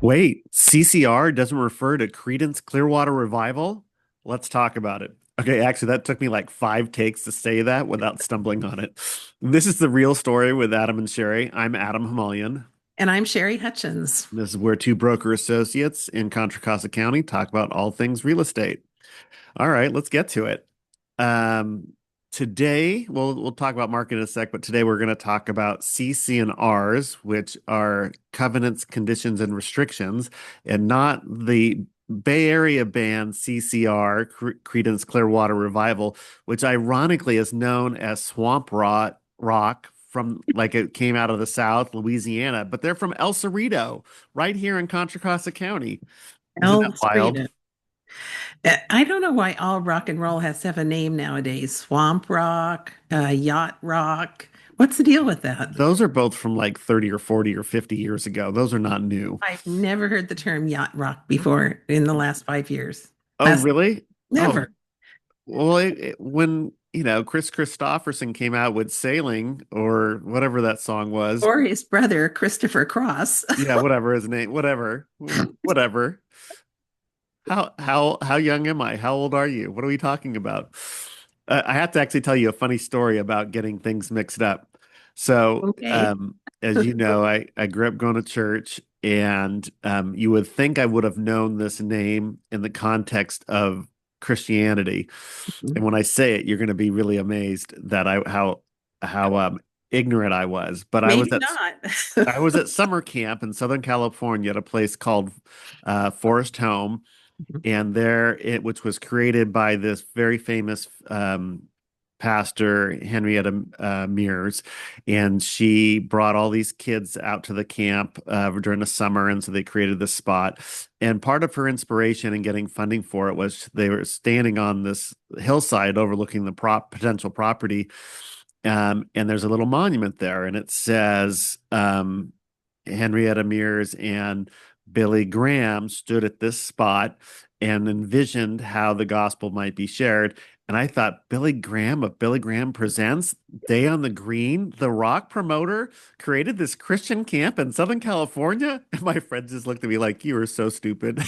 Wait, CCR doesn't refer to Creedence Clearwater Revival? Let's talk about it. Okay, actually, that took me like 5 takes to say that without stumbling on it. This is the real story with Adam and Sherry. I'm Adam Hamalian. And I'm Sherry Hutchens. This is where two broker associates in Contra Costa County talk about all things real estate. All right, let's get to it. Um, Today, we'll talk about market in a sec, but today we're going to talk about CC&Rs, which are covenants, conditions, and restrictions, and not the Bay Area band CCR, Creedence Clearwater Revival, which ironically is known as rock from like it came out of the South, Louisiana, but they're from El Cerrito, right here in Contra Costa County. Isn't that El wild? Cerrito. I don't know why all rock and roll has to have a name nowadays. Swamp rock, yacht rock. What's the deal with that? Those are both from like 30 or 40 or 50 years ago. Those are not new. I've never heard the term yacht rock before in the last 5 years. Oh, Last really? Oh, never. well, when, Chris Christopherson came out with Sailing or whatever that song was. Or his brother, Christopher Cross. Yeah, whatever his name, whatever. Whatever. How young am I? How old are you? What are we talking about? I have to actually tell you a funny story about getting things mixed up. So, Okay. as you know, I grew up going to church, and you would think I would have known this name in the context of Christianity. And when I say it, you're going to be really amazed that how ignorant I was. But Maybe not. I was at summer camp in Southern California at a place called Forest Home, and which was created by this very famous pastor, Henrietta Mears, and she brought all these kids out to the camp during the summer, and so they created this spot. And part of her inspiration in getting funding for it was they were standing on this hillside overlooking the potential property, and there's a little monument there, and it says Henrietta Mears and Billy Graham stood at this spot and envisioned how the gospel might be shared. And I thought, Billy Graham of Billy Graham Presents, Day on the Green, the rock promoter, created this Christian camp in Southern California. And my friend just looked at me like, you are so stupid.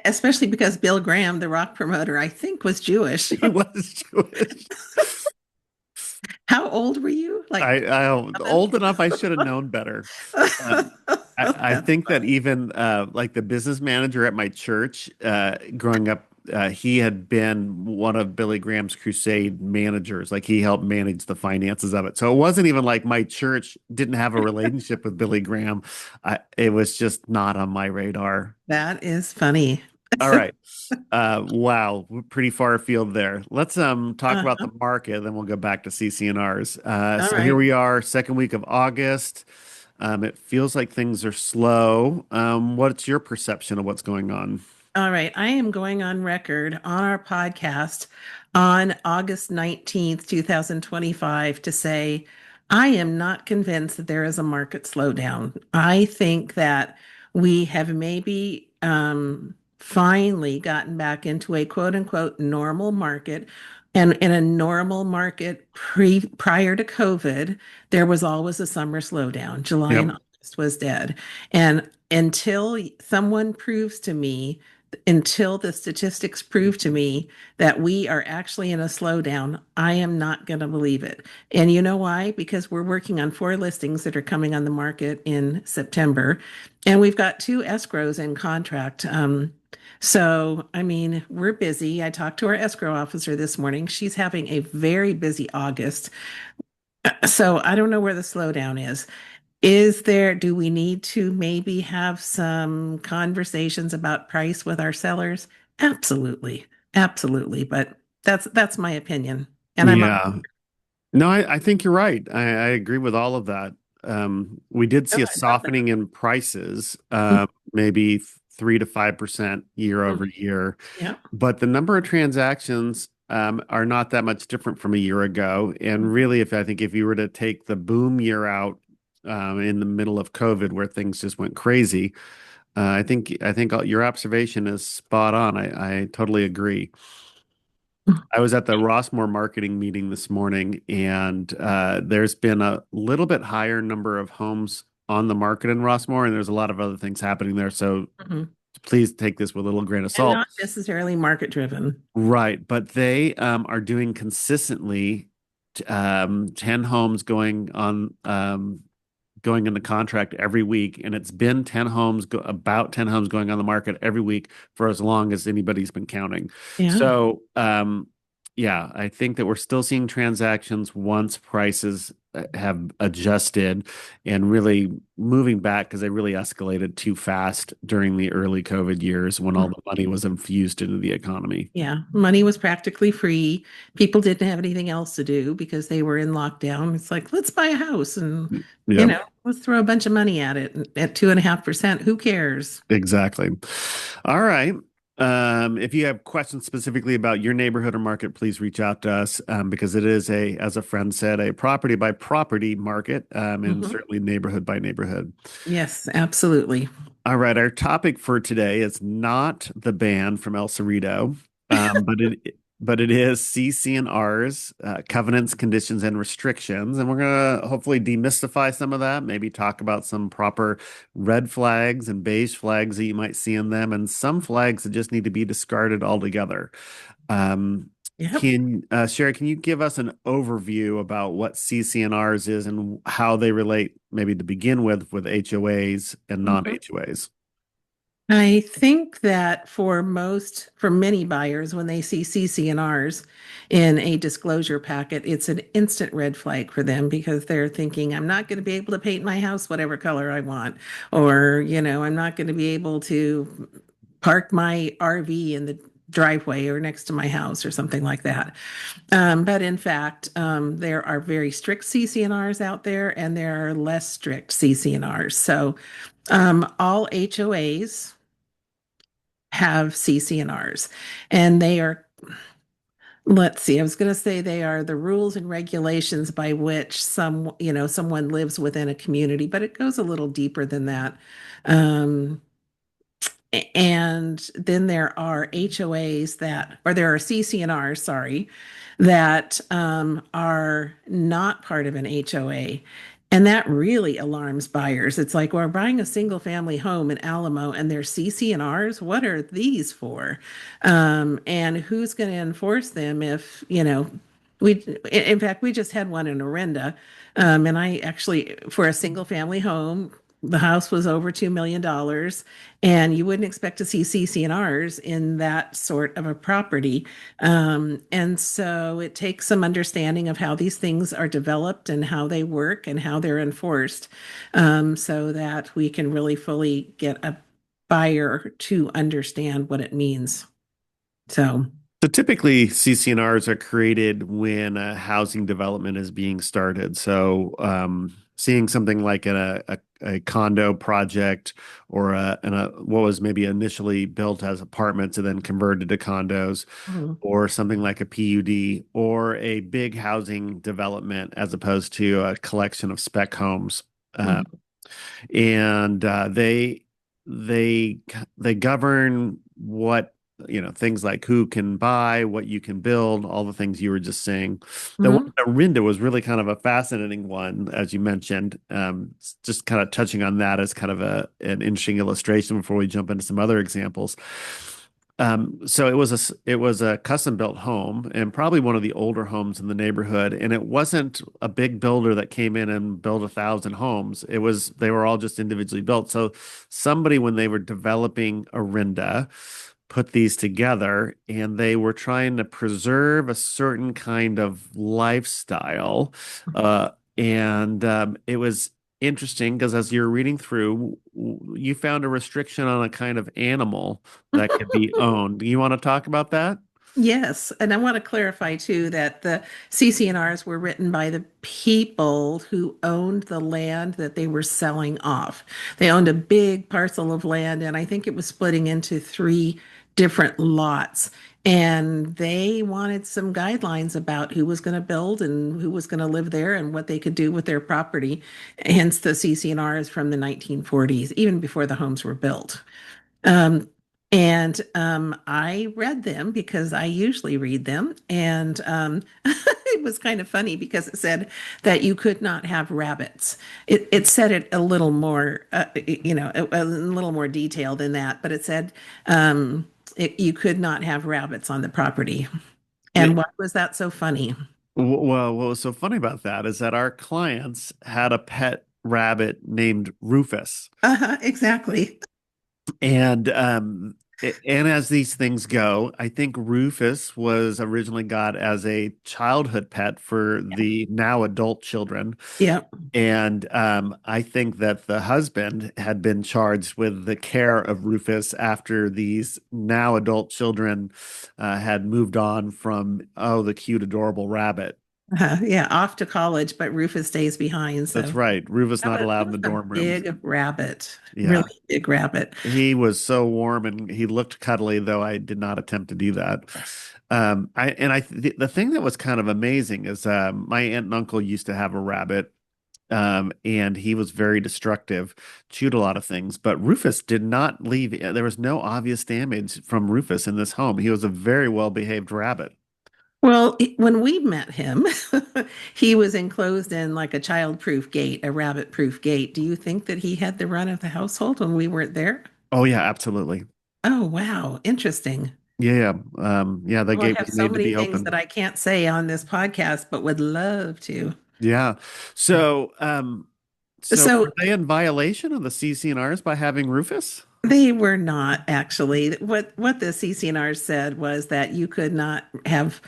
Especially because Bill Graham, the rock promoter, I think was Jewish. He was Jewish. How old were you? Like I old enough, I should have known better. Um, I That's think that funny. even like the business manager at my church, growing up, he had been one of Billy Graham's crusade managers. Like he helped manage the finances of it. So it wasn't even like my church didn't have a relationship with Billy Graham. It was just not on my radar. That is funny. All right. Wow, we're pretty far afield there. Let's talk about Uh-huh. the market, then we'll go back to CC&Rs. All So here right. we are, second week of August. It feels like things are slow. What's your perception of what's going on? All right. I am going on record on our podcast on August 19th, 2025 to say I am not convinced that there is a market slowdown. I think that we have maybe finally gotten back into a quote unquote normal market. And in a normal market prior to COVID, there was always a summer slowdown. July and Yep. August was dead. And until someone proves to me until the statistics prove to me that we are actually in a slowdown, I am not going to believe it. And you know why? Because we're working on 4 listings that are coming on the market in September, and we've got 2 escrows in contract. So, I mean, we're busy. I talked to our escrow officer this morning. She's having a very busy August. So, I don't know where the slowdown is. Do we need to maybe have some conversations about price with our sellers? Absolutely. Absolutely. But that's my opinion. And I'm on. Yeah. No, I think you're right. I agree with all of that. We did Oh, see a I love that. softening in prices, maybe 3 to 5% year over Mhm. year. Yeah. But the number of transactions are not that much different from a year ago. And really, if I think if you were to take the boom year out in the middle of COVID, where things just went crazy, I think your observation is spot on. I totally agree. I was at the Rossmore marketing meeting this morning, and there's been a little bit higher number of homes on the market in Rossmore, and there's a lot of other things happening there. So Mhm. please take this with a little grain of And salt. not necessarily market driven. Right, but they are doing consistently 10 homes going into contract every week, and it's been 10 homes going on the market every week for as long as anybody's been counting. Yeah. So, yeah, I think that we're still seeing transactions once prices have adjusted and really moving back because they really escalated too fast during the early COVID years when all the money was infused into the economy. Yeah, money was practically free. People didn't have anything else to do because they were in lockdown. It's like, let's buy a house and, Yep. let's throw a bunch of money at it at 2.5%. Who cares? Exactly. All right. If you have questions specifically about your neighborhood or market, please reach out to us because it is as a friend said, a property by property market and Mhm. certainly neighborhood by neighborhood. Yes, absolutely. All right. Our topic for today is not the band from El Cerrito, but it is CC&Rs, covenants, conditions, and restrictions. And we're going to hopefully demystify some of that, maybe talk about some proper red flags and beige flags that you might see in them, and some flags that just need to be discarded altogether. Um, Yep. Sherry, can you give us an overview about what CC&Rs is and how they relate, maybe to begin with HOAs and Mhm. non-HOAs? I think that for many buyers, when they see CC&Rs in a disclosure packet, it's an instant red flag for them because they're thinking, I'm not going to be able to paint my house whatever color I want, or, I'm not going to be able to park my RV in the driveway or next to my house or something like that. But in fact, there are very strict CC&Rs out there, and there are less strict CC&Rs. So all HOAs have CC&Rs, and they are, let's see, I was going to say they are the rules and regulations by which someone lives within a community, but it goes a little deeper than that. Um, and then there are HOAs or there are CC&Rs, sorry, that are not part of an HOA. And that really alarms buyers. It's like we're buying a single family home in Alamo and there's CC&Rs. What are these for? And who's going to enforce them if, in fact, we just had one in Orinda. And I actually, for a single family home, the house was over $2 million, and you wouldn't expect to see CC&Rs in that sort of a property. And so it takes some understanding of how these things are developed and how they work and how they're enforced, so that we can really fully get a buyer to understand what it means. So, So typically, CC&Rs are created when a housing development is being started. So seeing something like a condo project or what was maybe initially built as apartments and then converted to condos, mhm, or something like a PUD or a big housing development as opposed to a collection of spec homes. Uh, mhm, and they they govern what things like who can buy, what you can build, all the things you were just saying. The one mhm. at Rinda was really kind of a fascinating one, as you mentioned. Just kind of touching on that as kind of an interesting illustration before we jump into some other examples. So it was a custom built home and probably one of the older homes in the neighborhood. And it wasn't a big builder that came in and built 1,000 homes. They were all just individually built. So somebody, when they were developing Orinda, put these together and they were trying to preserve a certain kind of lifestyle. And it was interesting because as you're reading through, you found a restriction on a kind of animal that could be owned. Do you want to talk about that? Yes, and I want to clarify too that the CC&Rs were written by the people who owned the land that they were selling off. They owned a big parcel of land, and I think it was splitting into three different lots. And they wanted some guidelines about who was going to build and who was going to live there and what they could do with their property. Hence the CC&Rs from the 1940s, even before the homes were built. Um, and I read them because I usually read them. And it was kind of funny because it said that you could not have rabbits. It said it a little more, a little more detailed than that, but it said you could not have rabbits on the property. Yeah. And why was that so funny? Well, what was so funny about that is that our clients had a pet rabbit named Rufus. Exactly. And as these things go, I think Rufus was originally got as a childhood pet for the now adult children. Yeah. And I think that the husband had been charged with the care of Rufus after these now adult children had moved on from, oh, the cute, adorable rabbit. Yeah, off to college, but Rufus stays behind. That's So right. Rufus not that allowed in was the a dorm rooms. big rabbit, Yeah. really big rabbit. He was so warm and he looked cuddly, though I did not attempt to do that. The thing that was kind of amazing is my aunt and uncle used to have a rabbit, and he was very destructive, chewed a lot of things. But Rufus did not leave. There was no obvious damage from Rufus in this home. He was a very well behaved rabbit. Well, when we met him, he was enclosed in like a child-proof gate, a rabbit-proof gate. Do you think that he had the run of the household when we weren't there? Oh yeah, absolutely. Oh, wow. Interesting. Yeah, yeah. The Well, I gate have was so made to many be things that open. I can't say on this podcast, but would love to. Yeah. So, so were So they in violation of the CC&Rs by having Rufus? they were not actually. What the CC&R said was that you could not have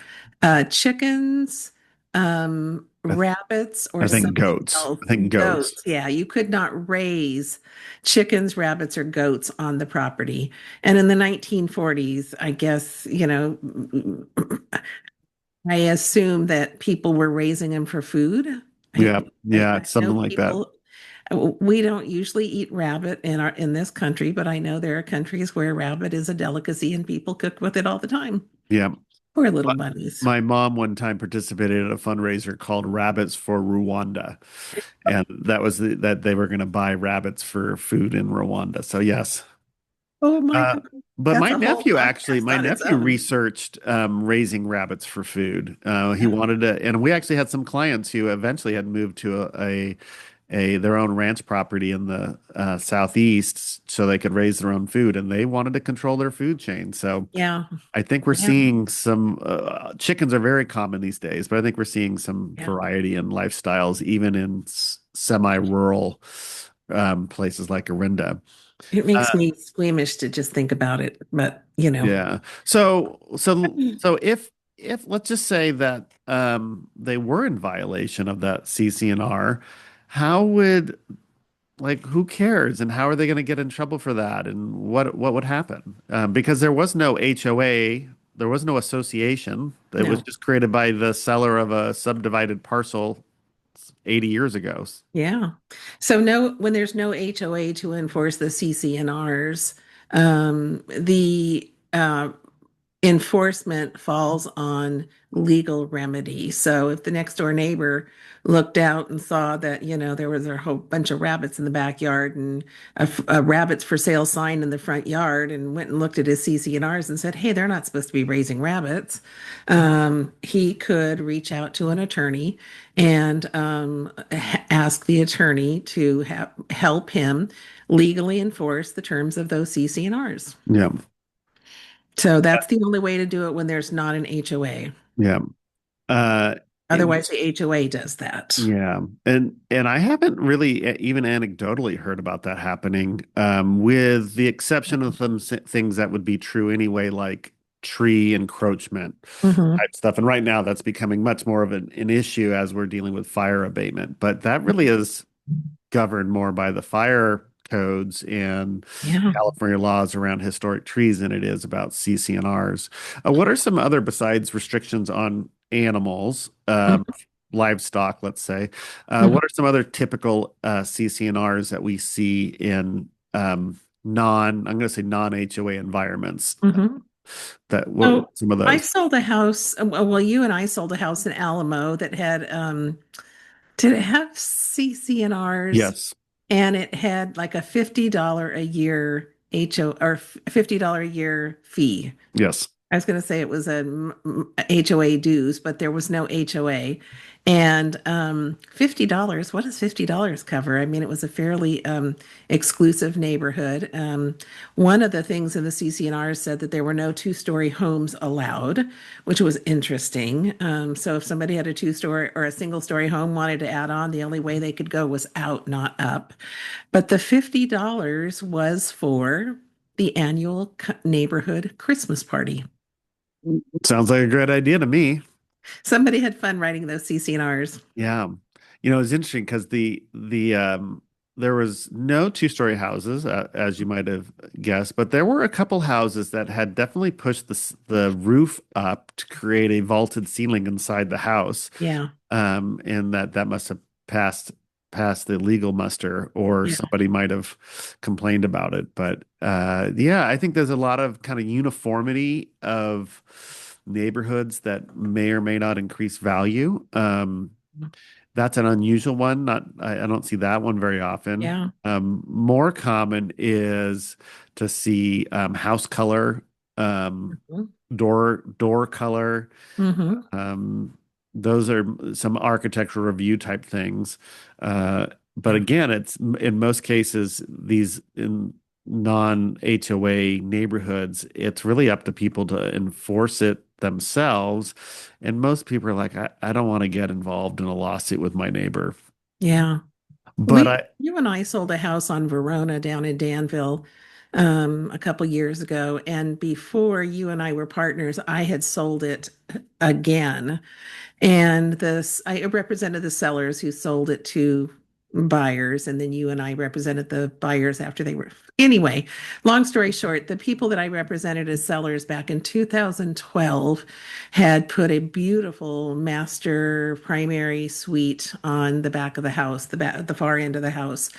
chickens, I, rabbits, or I think something goats. else. I think goats. Goats. Yeah, you could not raise chickens, rabbits, or goats on the property. And in the 1940s, I guess, I assume that people were raising them for food. I, Yeah, I, yeah, I it's know something like that. people. We don't usually eat rabbit in this country, but I know there are countries where rabbit is a delicacy and people cook with it all the time. Yeah. Poor little My, bunnies. my mom one time participated in a fundraiser called Rabbits for Rwanda, and that they were going to buy rabbits for food in Rwanda. So yes. Oh my Uh, God. but That's a whole podcast my on its nephew own. researched raising rabbits for food. He wanted to, and we actually had some clients who eventually had moved to a their own ranch property in the southeast so they could raise their own food, and they wanted to control their food chain. So Yeah. I think we're Yeah. seeing some chickens are very common these days, but I think we're seeing some Yeah. variety in lifestyles, even in semi-rural places like Orinda. It Uh, makes me squeamish to just think about it, but Yeah. So if let's just say that they were in violation of that CC&R, how would like who cares and how are they going to get in trouble for that and what would happen? Because there was no HOA, there was no association. It was no. just created by the seller of a subdivided parcel 80 years ago. Yeah. So when there's no HOA to enforce the CC&Rs, the enforcement falls on legal remedy. So if the next door neighbor looked out and saw that, there was a whole bunch of rabbits in the backyard and a rabbits for sale sign in the front yard and went and looked at his CC&Rs and said, hey, they're not supposed to be raising rabbits, he could reach out to an attorney and ask the attorney to help him legally enforce the terms of those CC&Rs. Yeah. So that's the only way to do it when there's not an HOA. Yeah. Uh, Otherwise, the HOA does that. Yeah, and I haven't really even anecdotally heard about that happening, with the exception of some things that would be true anyway, like tree encroachment Hmm. type stuff. And right now, that's becoming much more of an issue as we're dealing with fire abatement. But that really is governed more by the fire codes and Yeah. California laws around historic trees than it is about CC&Rs. What are some other besides restrictions on animals, livestock, let's say? Hmm. What are some other typical CC&Rs that we see in I'm going to say non-HOA environments? Hmm. That what So some of I those? sold a house. Well, you and I sold a house in Alamo that had, did it have CC&Rs? Yes, And it had like a $50 a year HO or $50 a year fee. yes. I was going to say it was a HOA dues, but there was no HOA. And $50, what does $50 cover? I mean, it was a fairly exclusive neighborhood. One of the things in the CC&R said that there were no two-story homes allowed, which was interesting. So if somebody had a two-story or a single-story home wanted to add on, the only way they could go was out, not up. But the $50 was for the annual neighborhood Christmas party. Sounds like a great idea to me. Somebody had fun writing those CC&Rs. Yeah. It's interesting because there was no two-story houses, as you might have guessed, but there were a couple houses that had definitely pushed the roof up to create a vaulted ceiling inside the house. Yeah. And that must have passed the legal muster, or Yeah. somebody might have complained about it. But yeah, I think there's a lot of kind of uniformity of neighborhoods that may or may not increase value. That's an unusual one. Not I don't see that one very often. Yeah. More common is to see house color, um, Mhm. door color. Mhm. Um, those are some architectural review type things. But Yeah. again, it's in most cases, these in non-HOA neighborhoods, it's really up to people to enforce it themselves. And most people are like, I don't want to get involved in a lawsuit with my neighbor. Yeah. But I, You and I sold a house on Verona down in Danville a couple years ago. And before you and I were partners, I had sold it again. And I represented the sellers who sold it to buyers, and then you and I represented the buyers after they were. Anyway, long story short, the people that I represented as sellers back in 2012 had put a beautiful master primary suite on the back of the house, the far end of the house.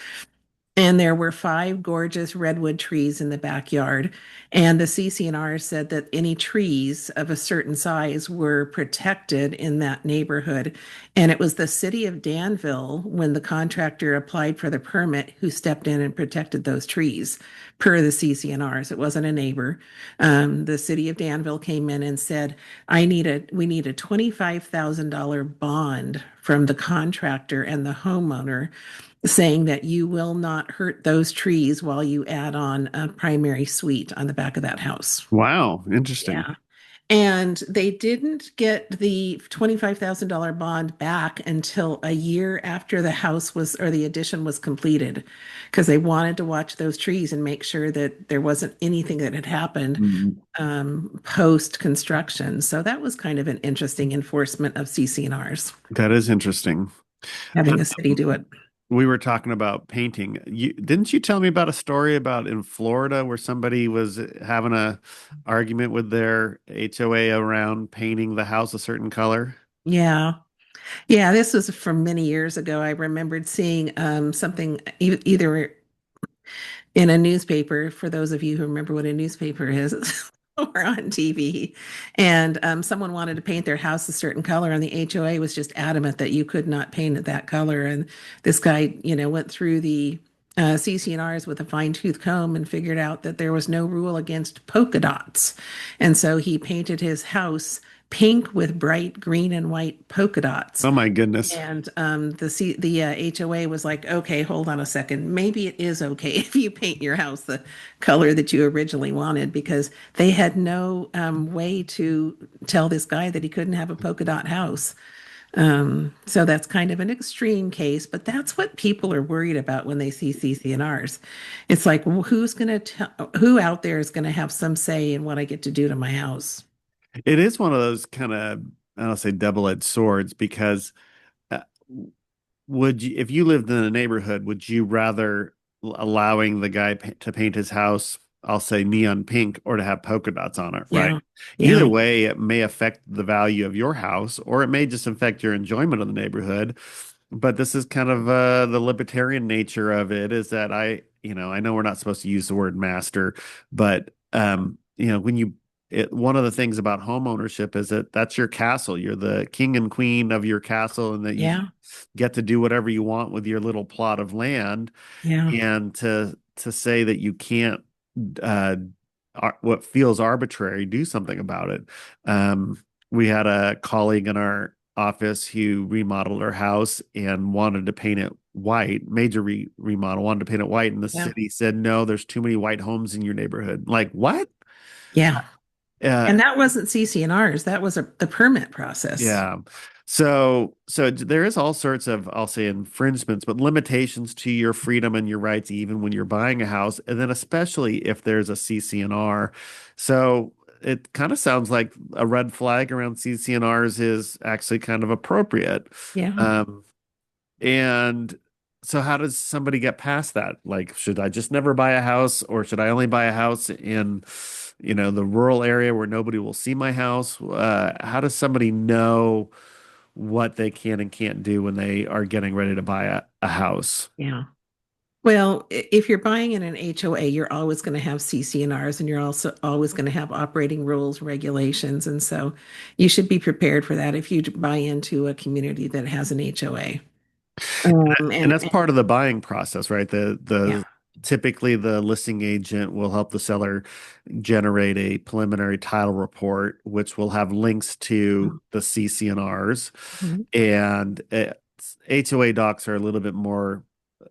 And there were five gorgeous redwood trees in the backyard. And the CC&R said that any trees of a certain size were protected in that neighborhood. And it was the city of Danville, when the contractor applied for the permit, who stepped in and protected those trees per the CC&Rs. It wasn't a neighbor. The city of Danville came in and said, we need a $25,000 bond from the contractor and the homeowner, saying that you will not hurt those trees while you add on a primary suite on the back of that house. wow, interesting. Yeah. And they didn't get the $25,000 bond back until a year after the house was, or the addition was completed, because they wanted to watch those trees and make sure that there wasn't anything that had happened Mm, post construction. So that was kind of an interesting enforcement of CC&Rs, that is interesting. having a city do it. We were talking about painting. Didn't you tell me about a story about in Florida where somebody was having a argument with their HOA around painting the house a certain color? Yeah. Yeah, this was from many years ago. I remembered seeing something either in a newspaper, for those of you who remember what a newspaper is, or on TV. And someone wanted to paint their house a certain color, and the HOA was just adamant that you could not paint it that color. And this guy, went through the CC&Rs with a fine-tooth comb and figured out that there was no rule against polka dots. And so he painted his house pink with bright green and white polka dots. Oh my goodness. And the HOA was like, okay, hold on a second. Maybe it is okay if you paint your house the color that you originally wanted, because they had no way to tell this guy that he couldn't have a polka dot house. So that's kind of an extreme case, but that's what people are worried about when they see CC&Rs. It's like, well, who out there is going to have some say in what I get to do to my house? It is one of those kind of, I don't say double-edged swords because uh, would you, if you lived in a neighborhood, would you rather allowing the guy to paint his house, I'll say neon pink, or to have polka dots on it, right? Yeah. Either Yeah. way, it may affect the value of your house, or it may just affect your enjoyment of the neighborhood. But this is kind of the libertarian nature of it is that I know we're not supposed to use the word master, but when one of the things about home ownership is that that's your castle. You're the king and queen of your castle, and that you Yeah. get to do whatever you want with your little plot of land. Yeah. And to say that you can't uh, what feels arbitrary, do something about it. We had a colleague in our office who remodeled her house and wanted to paint it white, major remodel, wanted to paint it white, and the Yeah. city said, no, there's too many white homes in your neighborhood. Like, what? Yeah. Uh, And that wasn't CC&Rs. That was the permit process. yeah. So there is all sorts of, I'll say, infringements, but limitations to your freedom and your rights, even when you're buying a house, and then especially if there's a CC&R. So it kind of sounds like a red flag around CC&Rs is actually kind of appropriate. Yeah. Um, and so how does somebody get past that? Like, should I just never buy a house, or should I only buy a house in, the rural area where nobody will see my house? How does somebody know what they can and can't do when they are getting ready to buy a house? Yeah. Well, if you're buying in an HOA, you're always going to have CC&Rs and you're also always going to have operating rules, regulations. And so you should be prepared for that if you buy into a community that has an HOA. And that's part of the buying process, right? The Yeah. typically the listing agent will help the seller generate a preliminary title report, which will have links to the CC&Rs. Mhm. And HOA docs are a little bit more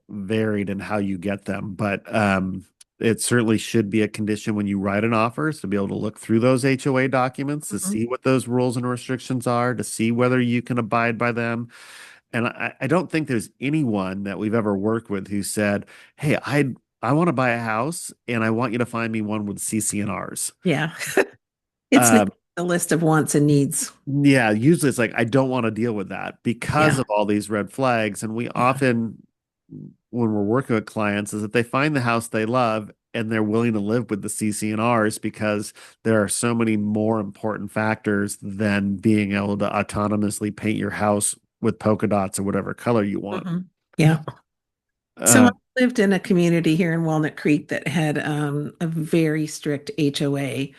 varied in how you get them, but it certainly should be a condition when you write an offer is to be able to look through those HOA documents to Mhm. see what those rules and restrictions are, to see whether you can abide by them. And I don't think there's anyone that we've ever worked with who said, "Hey, I want to buy a house and I want you to find me one with CC&Rs." Yeah. It's Um, the list of wants and needs. yeah, usually it's like I don't want to deal with that because Yeah. of all these red flags. And we Yeah. often, when we're working with clients, is that they find the house they love and they're willing to live with the CC&Rs because there are so many more important factors than being able to autonomously paint your house with polka dots or whatever color you want. Mhm. Yeah. So I Uh, lived in a community here in Walnut Creek that had a very strict HOA.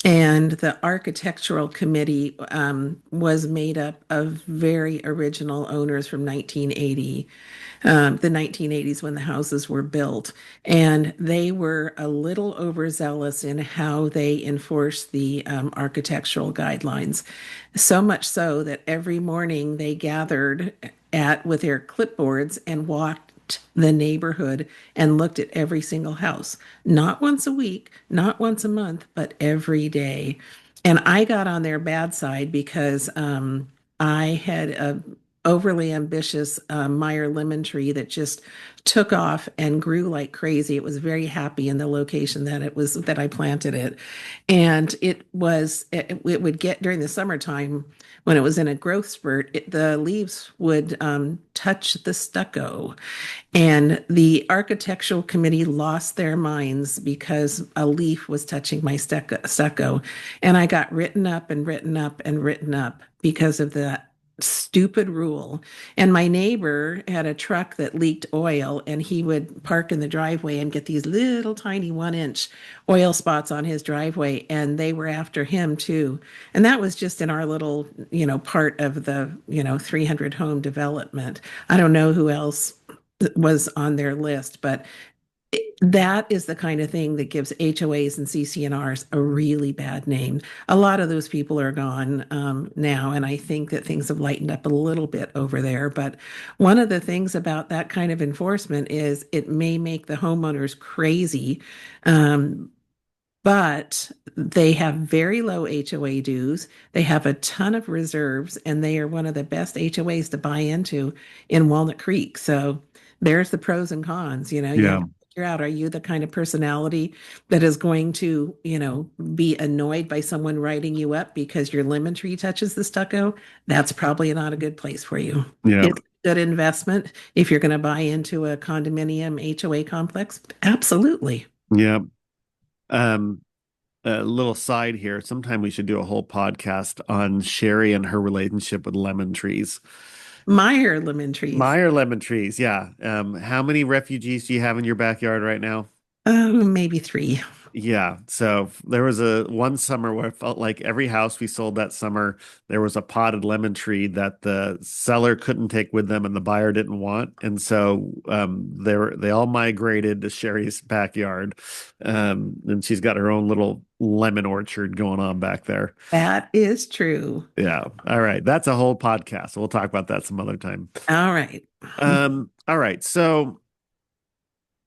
And the architectural committee was made up of very original owners from 1980, the 1980s when the houses were built. And they were a little overzealous in how they enforced the architectural guidelines. So much so that every morning they gathered at with their clipboards and walked the neighborhood and looked at every single house, not once a week, not once a month, but every day. And I got on their bad side because I had a overly ambitious Meyer lemon tree that just took off and grew like crazy. It was very happy in the location that it was that I planted it. And it would get during the summertime when it was in a growth spurt, the leaves would touch the stucco. And the architectural committee lost their minds because a leaf was touching my stucco. And I got written up and written up and written up because of that stupid rule. And my neighbor had a truck that leaked oil, and he would park in the driveway and get these little tiny 1 inch oil spots on his driveway. And they were after him too. And that was just in our little, part of the, 300 home development. I don't know who else was on their list, but that is the kind of thing that gives HOAs and CC&Rs a really bad name. A lot of those people are gone now, and I think that things have lightened up a little bit over there. But one of the things about that kind of enforcement is it may make the homeowners crazy, um, but they have very low HOA dues. They have a ton of reserves, and they are one of the best HOAs to buy into in Walnut Creek. So there's the pros and cons. You have yeah, to figure out, are you the kind of personality that is going to, be annoyed by someone writing you up because your lemon tree touches the stucco? That's probably not a good place for you. yeah, It's a good investment if you're going to buy into a condominium HOA complex. Absolutely. yeah. Um, a little side here. Sometime we should do a whole podcast on Sherry and her relationship with lemon trees. Meyer lemon trees. Meyer lemon trees, yeah. How many refugees do you have in your backyard right now? Maybe three. Yeah. So there was a one summer where it felt like every house we sold that summer, there was a potted lemon tree that the seller couldn't take with them and the buyer didn't want. And so they all migrated to Sherry's backyard. And she's got her own little lemon orchard going on back there. That is true. Yeah. All right. That's a whole podcast. We'll talk about that some other time. All right. All right. So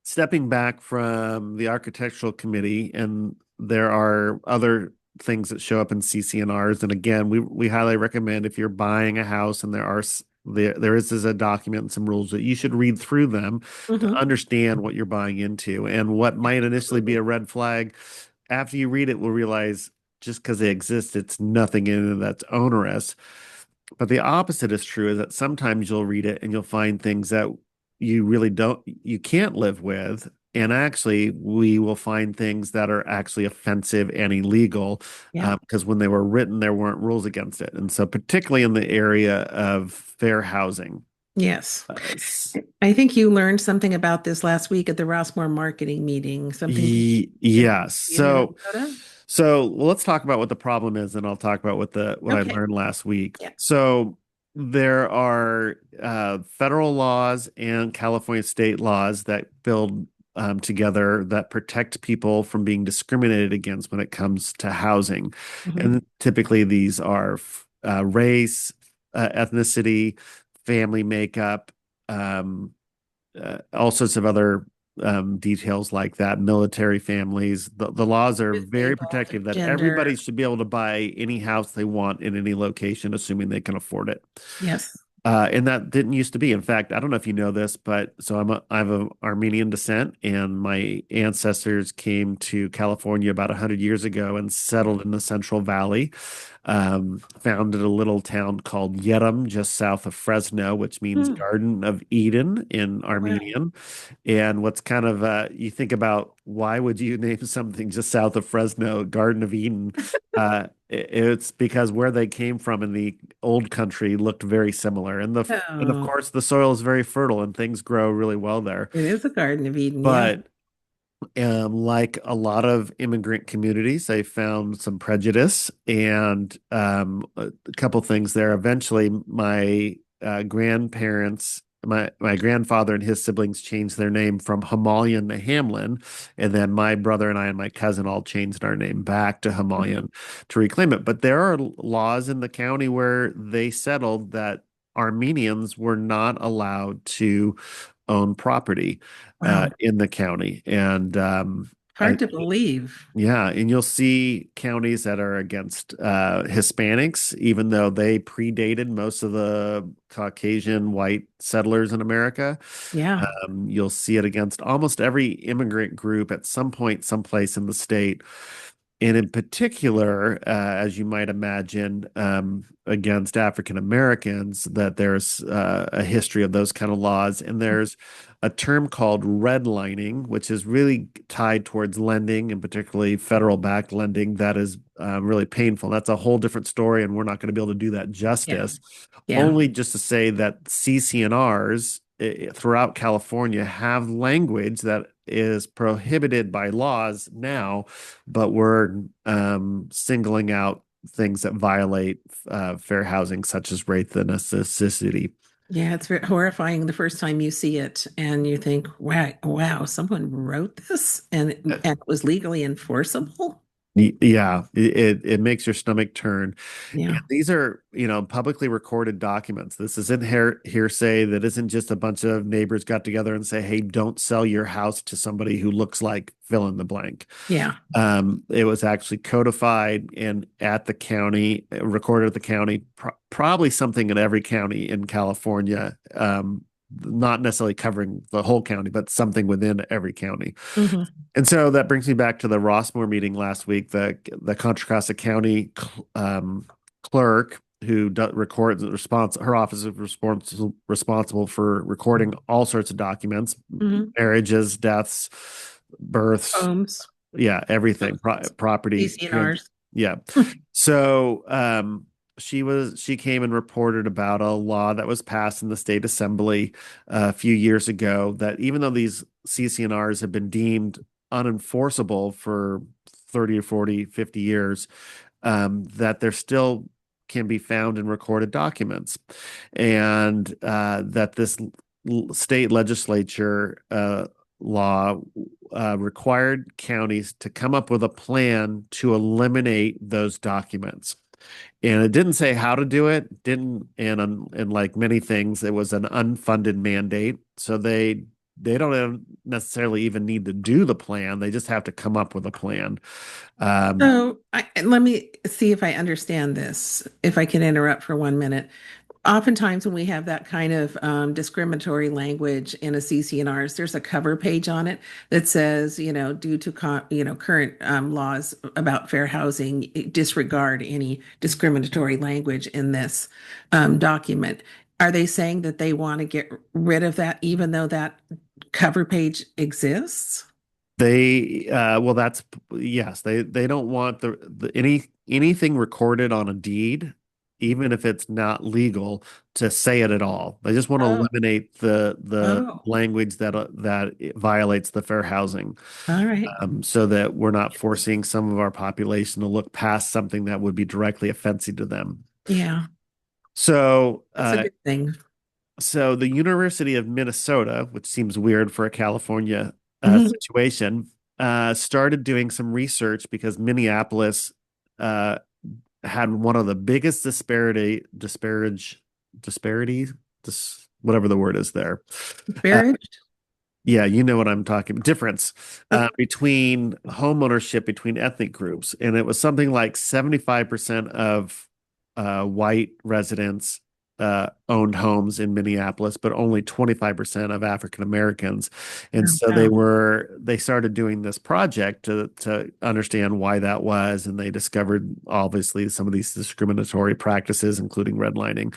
stepping back from the architectural committee, and there are other things that show up in CC&Rs. And again, we highly recommend if you're buying a house and there is a document and some rules that you should read through them to Hmm. understand what you're buying into. And what might initially be Absolutely. a red flag, after you read it, we'll realize just because they exist, it's nothing in it that's onerous. But the opposite is true, is that sometimes you'll read it and you'll find things that you can't live with. And actually, we will find things that are actually offensive and illegal Yeah. because when they were written, there weren't rules against it. And so, particularly in the area of fair housing. Yes. Uh, I think you learned something about this last week at the Rossmore marketing meeting. Something to Yes. be in Minnesota. Well, let's talk about what the problem is, and I'll talk about what I Okay. learned last week. Yeah. So there are federal laws and California state laws that build together that protect people from being discriminated against when it comes to housing. Hmm. And typically these are race, ethnicity, family makeup, um, all sorts of other details like that, military families. The laws are very Disabled, protective that everybody gender. should be able to buy any house they want in any location, assuming they can afford it. Yes. And that didn't used to be. In fact, I don't know if you know this, but so I have a Armenian descent, and my ancestors came to California about 100 years ago and settled in the Central Valley. Founded a little town called Yerim, just south of Fresno, which means Hmm. Garden of Eden in Wow. Armenian. And what's kind of you think about, why would you name something just south of Fresno Garden of Eden? It's because where they came from in the old country looked very similar, and of Oh, course the soil is very fertile and things grow really well there. it is a Garden of Eden. Yeah. But like a lot of immigrant communities, they found some prejudice and a couple things there. Eventually, my grandparents, my grandfather and his siblings changed their name from Hamalian to Hamlin, and then my brother and I and my cousin all changed our name back to Mhm. Hamalian to reclaim it. But there are laws in the county where they settled that Armenians were not allowed to own property Wow. in the county. And I, Hard to believe. yeah, and you'll see counties that are against Hispanics, even though they predated most of the Caucasian white settlers in America. Yeah. You'll see it against almost every immigrant group at some point, someplace in the state. And in particular, as you might imagine, against African Americans, that there's a history of those kind of laws. And there's a term called redlining, which is really tied towards lending and particularly federal backed lending that is really painful. That's a whole different story, and we're not going to be able to do that Yeah. justice. Yeah. Only just to say that CC&Rs throughout California have language that is prohibited by laws now, but we're singling out things that violate fair housing, such as rape and necessity. Yeah. It's very horrifying the first time you see it and you think, wow, wow, someone wrote this and it was legally enforceable. Yeah, it makes your stomach turn. And Yeah. these are, publicly recorded documents. This isn't hearsay. That isn't just a bunch of neighbors got together and say, "Hey, don't sell your house to somebody who looks like fill in the blank." Yeah. It was actually codified and at the county, recorded at the county, probably something in every county in California. Not necessarily covering the whole county, but something within every county. Hmm. And so that brings me back to the Rossmore meeting last week. The Contra Costa County clerk who records her office is responsible for recording all sorts of documents, Hmm. marriages, deaths, births, Homes, yeah, everything, property, CC&Rs. yeah. So she came and reported about a law that was passed in the state assembly a few years ago that even though these CC&Rs have been deemed unenforceable for 30 or 40, 50 years, that there still can be found in recorded documents. And that this state legislature law required counties to come up with a plan to eliminate those documents. And it didn't say how to do it, didn't, and like many things, it was an unfunded mandate. So they don't necessarily even need to do the plan. They just have to come up with a plan. Um, Let me see if I understand this, if I can interrupt for 1 minute. Oftentimes, when we have that kind of discriminatory language in a CC&Rs, there's a cover page on it that says, due to current laws about fair housing, disregard any discriminatory language in this document. Are they saying that they want to get rid of that, even though that cover page exists? well, that's yes. They don't want anything recorded on a deed, even if it's not legal, to say it at all. They just want to Oh, eliminate the oh, language that it violates the fair housing, all right. so that we're not forcing some of our population to look past something that would be directly offensive to them. Yeah, So, that's a good thing. so the University of Minnesota, which seems weird for a California Mhm. situation, started doing some research because Minneapolis uh, had one of the biggest disparities, whatever the word is there. Uh, Disparaged? yeah, you know what I'm talking difference between homeownership between ethnic groups. And it was something like 75% of white residents owned homes in Minneapolis, but only 25% of African Americans. And Oh, so wow. they started doing this project to understand why that was. And they discovered obviously some of these discriminatory practices, including redlining.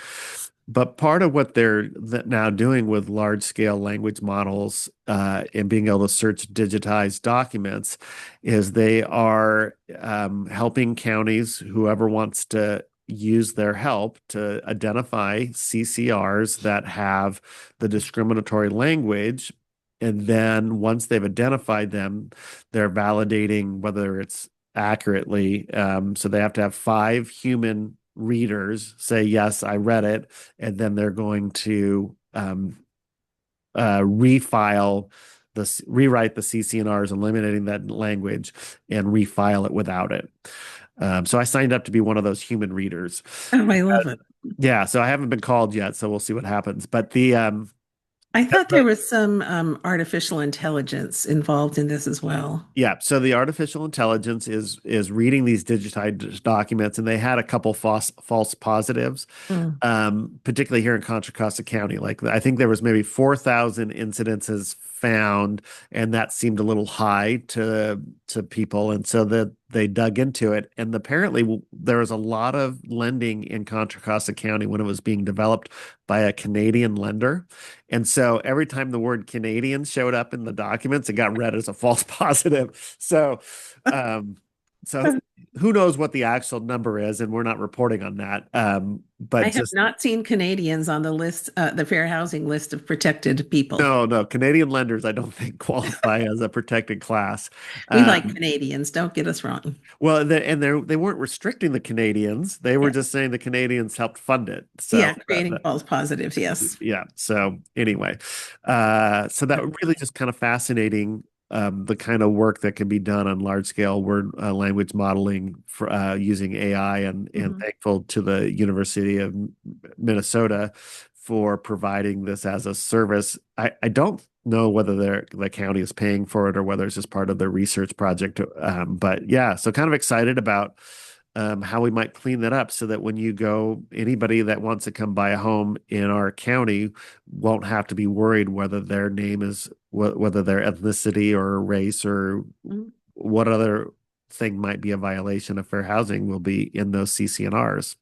But part of what they're now doing with large scale language models and being able to search digitized documents is they are helping counties, whoever wants to use their help, to identify CC&Rs that have the discriminatory language. And then once they've identified them, they're validating whether it's accurately. So they have to have 5 human readers say, yes, I read it. And then they're going to rewrite the CC&Rs, eliminating that language, and refile it without it. So I signed up to be one of those human readers. Oh, I love it. Yeah, so I haven't been called yet, so we'll see what happens. But I thought there was some artificial intelligence involved in this as well. yeah, so the artificial intelligence is reading these digitized documents, and they had a couple false positives, Mm. particularly here in Contra Costa County. Like I think there was maybe 4,000 incidences found, and that seemed a little high to people, and so that they dug into it. And apparently, there was a lot of lending in Contra Costa County when it was being developed by a Canadian lender. And so every time the word Canadian showed up in the documents, it got read as a false positive. Um, so who knows what the actual number is, and we're not reporting on that. I But have just not seen Canadians on the list, the fair housing list of protected people. no, Canadian lenders, I don't think qualify as a protected class. We like Um, Canadians, don't get us wrong. well, they weren't restricting the Canadians; they were Yeah. just saying the Canadians helped fund it. So Yeah, creating false positives. Yes. yeah. So anyway, so that really just kind of fascinating, the kind of work that can be done on large scale word language modeling for using AI, and Mhm. thankful to the University of Minnesota for providing this as a service. I don't know whether the county is paying for it or whether it's just part of their research project. But yeah, so kind of excited about how we might clean that up so that when you go, anybody that wants to come buy a home in our county won't have to be worried whether their name is whether their ethnicity or race or Mhm. what other thing might be a violation of fair housing will be in those CC&Rs.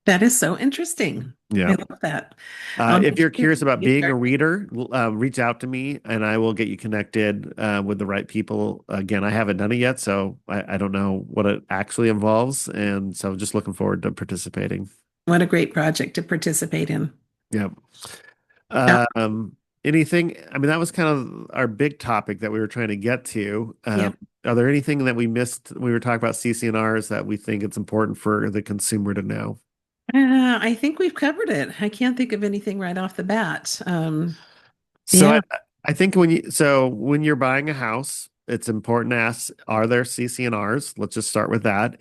That is so interesting. I Yeah. love that. I'll If make you're sure curious about you being a start. reader, reach out to me and I will get you connected with the right people. Again, I haven't done it yet, so I don't know what it actually involves. And so just looking forward to participating. What a great project to participate in. Yeah. Now, Um, anything, I mean, that was kind of our big topic that we were trying to get to. Yeah. Are there anything that we missed when we were talking about CC&Rs that we think it's important for the consumer to know? I think we've covered it. I can't think of anything right off the bat. So Yeah. I think when you're buying a house, it's important to ask, are there CC&Rs? Let's just start with that.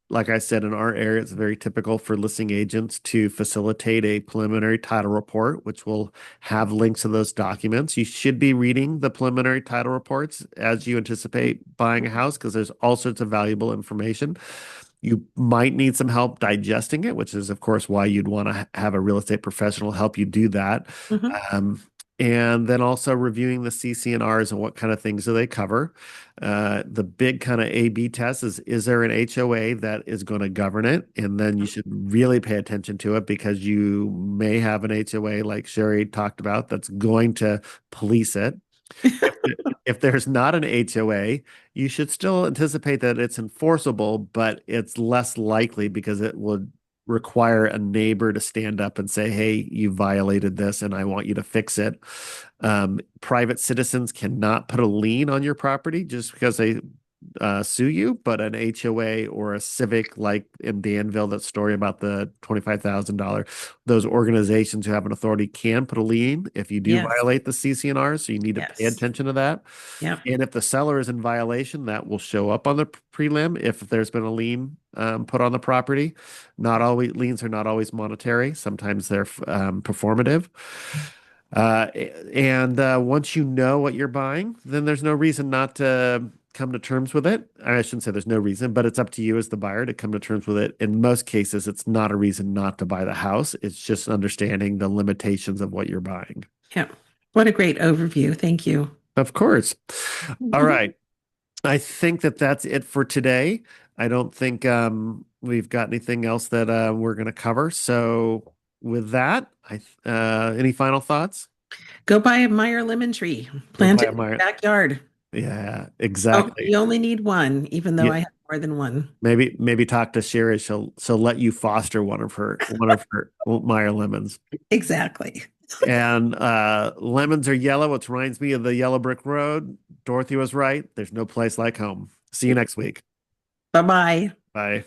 Like I said, in our area, it's very typical for listing agents to facilitate a preliminary title report, which will have links to those documents. You should be reading the preliminary title reports as you anticipate buying a house because there's all sorts of valuable information. You might need some help digesting it, which is, of course, why you'd want to have a real estate professional help you do that. Hmm. Um, and then also reviewing the CC&Rs and what kind of things do they cover. The big kind of A/B test is there an HOA that is going to govern it? And then you should really pay attention to it because you may have an HOA like Sherry talked about that's going to police it. If, if there's not an HOA, you should still anticipate that it's enforceable, but it's less likely because it would require a neighbor to stand up and say, "Hey, you violated this and I want you to fix it." Private citizens cannot put a lien on your property just because they sue you, but an HOA or a civic, like in Danville, that story about the $25,000, those organizations who have an authority can put a lien if you do Yes. violate the CC&R. So you need to pay Yes. attention to that. Yep. And if the seller is in violation, that will show up on the prelim if there's been a lien put on the property. Not always liens are not always monetary. Sometimes they're performative. And once you know what you're buying, then there's no reason not to come to terms with it. I shouldn't say there's no reason, but it's up to you as the buyer to come to terms with it. In most cases, it's not a reason not to buy the house. It's just understanding the limitations of what you're buying. Yep. What a great overview. Thank you. Of course. All right. I think that that's it for today. I don't think we've got anything else that we're going to cover. So with that, any final thoughts? Go buy a Meyer lemon tree, Go plant buy it a in your Meyer. backyard. Yeah, Oh, exactly. you only need one, even though Yeah, I have more than one. maybe talk to Sherry. She'll let you foster one of her Meyer lemons. Exactly. And lemons are yellow, which reminds me of the yellow brick road. Dorothy was right. There's no place like home. See you next week. Bye bye. Bye.